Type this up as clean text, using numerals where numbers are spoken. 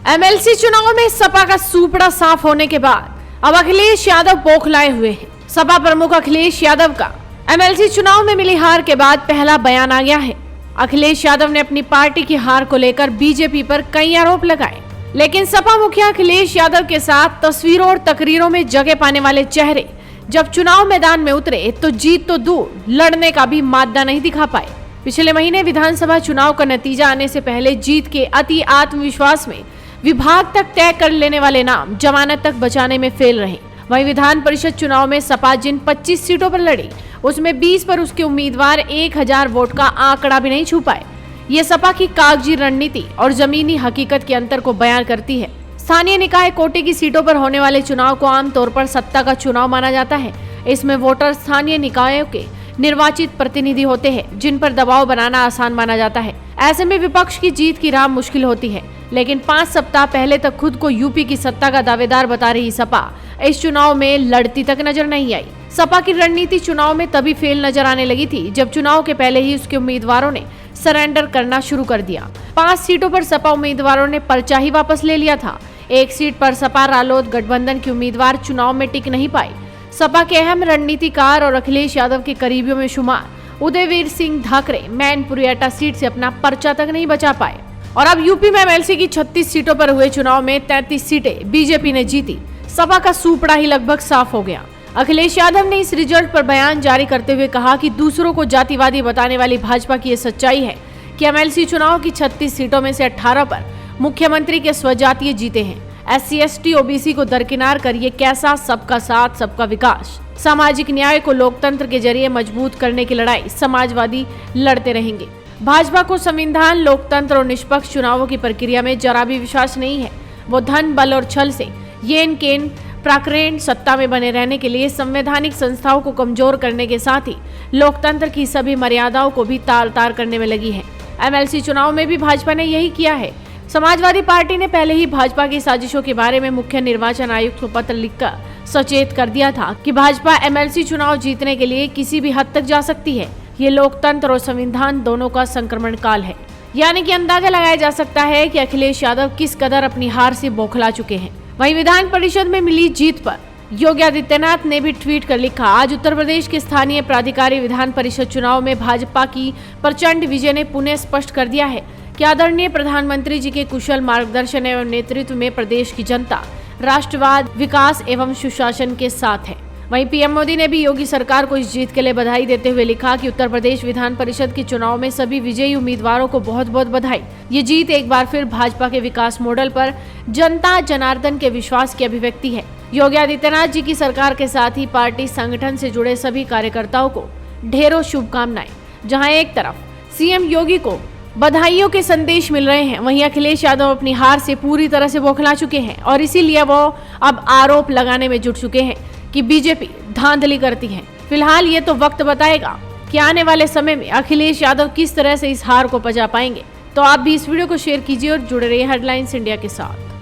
MLC चुनाव में सपा का सूपड़ा साफ होने के बाद अब अखिलेश यादव बौखलाए हुए हैं। सपा प्रमुख अखिलेश यादव का एमएलसी चुनाव में मिली हार के बाद पहला बयान आ गया है। अखिलेश यादव ने अपनी पार्टी की हार को लेकर बीजेपी पर कई आरोप लगाए, लेकिन सपा मुखिया अखिलेश यादव के साथ तस्वीरों और तकरीरों में जगह पाने वाले चेहरे जब चुनाव मैदान में उतरे तो जीत तो दूर, लड़ने का भी मादा नहीं दिखा पाए। पिछले महीने विधानसभा चुनाव का नतीजा आने से पहले जीत के अति आत्मविश्वास में विभाग तक तय कर लेने वाले नाम जमानत तक बचाने में फेल रहे। वहीं विधान परिषद चुनाव में सपा जिन 25 सीटों पर लड़ी, उसमें 20 पर उसके उम्मीदवार 1000 वोट का आंकड़ा भी नहीं छू पाए। ये सपा की कागजी रणनीति और जमीनी हकीकत के अंतर को बयान करती है। स्थानीय निकाय कोटे की सीटों पर होने वाले चुनाव को आमतौर पर सत्ता का चुनाव माना जाता है। इसमें वोटर स्थानीय निकायों के निर्वाचित प्रतिनिधि होते हैं, जिन पर दबाव बनाना आसान माना जाता है। ऐसे में विपक्ष की जीत की राह मुश्किल होती है, लेकिन 5 सप्ताह पहले तक खुद को यूपी की सत्ता का दावेदार बता रही सपा इस चुनाव में लड़ती तक नजर नहीं आई। सपा की रणनीति चुनाव में तभी फेल नजर आने लगी थी जब चुनाव के पहले ही उसके उम्मीदवारों ने सरेंडर करना शुरू कर दिया। 5 सीटों पर सपा उम्मीदवारों ने पर्चा ही वापस ले लिया था। एक सीट पर सपा रालोद गठबंधन के उम्मीदवार चुनाव में टिक नहीं पाए। सपा के अहम रणनीतिकार और अखिलेश यादव के करीबियों में शुमार उदयवीर सिंह ठाकरे मैनपुरी एटा सीट से अपना पर्चा तक नहीं बचा पाए। और अब यूपी में एमएलसी की 36 सीटों पर हुए चुनाव में 33 सीटें बीजेपी ने जीती। सपा का सूपड़ा ही लगभग साफ हो गया। अखिलेश यादव ने इस रिजल्ट पर बयान जारी करते हुए कहा कि दूसरों को जातिवादी बताने वाली भाजपा की ये सच्चाई है कि एमएलसी चुनाव की 36 सीटों में से 18 पर मुख्यमंत्री के स्वजातीय जीते हैं। SC ST OBC को दरकिनार कर ये कैसा सबका साथ सबका विकास, सामाजिक न्याय को लोकतंत्र के जरिए मजबूत करने की लड़ाई समाजवादी लड़ते रहेंगे। भाजपा को संविधान, लोकतंत्र और निष्पक्ष चुनावों की प्रक्रिया में जरा भी विश्वास नहीं है। वो धन, बल और छल से येन केन प्राक्रेन सत्ता में बने रहने के लिए संवैधानिक संस्थाओं को कमजोर करने के साथ ही लोकतंत्र की सभी मर्यादाओं को भी तार तार करने में लगी है। एमएलसी चुनाव में भी भाजपा ने यही किया है। समाजवादी पार्टी ने पहले ही भाजपा की साजिशों के बारे में मुख्य निर्वाचन आयुक्त को पत्र लिखकर सचेत कर दिया था कि भाजपा एमएलसी चुनाव जीतने के लिए किसी भी हद तक जा सकती है। ये लोकतंत्र और संविधान दोनों का संक्रमण काल है। यानी कि अंदाजा लगाया जा सकता है कि अखिलेश यादव किस कदर अपनी हार से बौखला चुके हैं। वहीं विधान परिषद में मिली जीत पर योगी आदित्यनाथ ने भी ट्वीट कर लिखा, आज उत्तर प्रदेश के स्थानीय प्राधिकारी विधान परिषद चुनाव में भाजपा की प्रचंड विजय ने पुनः स्पष्ट कर दिया है कि आदरणीय प्रधानमंत्री जी के कुशल मार्गदर्शन एवं नेतृत्व में प्रदेश की जनता राष्ट्रवाद, विकास एवं सुशासन के साथ है। वहीं पीएम मोदी ने भी योगी सरकार को इस जीत के लिए बधाई देते हुए लिखा कि उत्तर प्रदेश विधान परिषद के चुनाव में सभी विजयी उम्मीदवारों को बहुत बहुत बधाई। ये जीत एक बार फिर भाजपा के विकास मॉडल पर जनता जनार्दन के विश्वास की अभिव्यक्ति है। योगी आदित्यनाथ जी की सरकार के साथ ही पार्टी संगठन से जुड़े सभी कार्यकर्ताओं को ढेरों शुभकामनाएं। जहाँ एक तरफ सीएम योगी को बधाइयों के संदेश मिल रहे हैं, वहीं अखिलेश यादव अपनी हार से पूरी तरह से बौखला चुके हैं और इसीलिए वो अब आरोप लगाने में जुट चुके हैं कि बीजेपी धांधली करती है। फिलहाल ये तो वक्त बताएगा कि आने वाले समय में अखिलेश यादव किस तरह से इस हार को पचा पाएंगे। तो आप भी इस वीडियो को शेयर कीजिए और जुड़े रहिए हेडलाइंस इंडिया के साथ।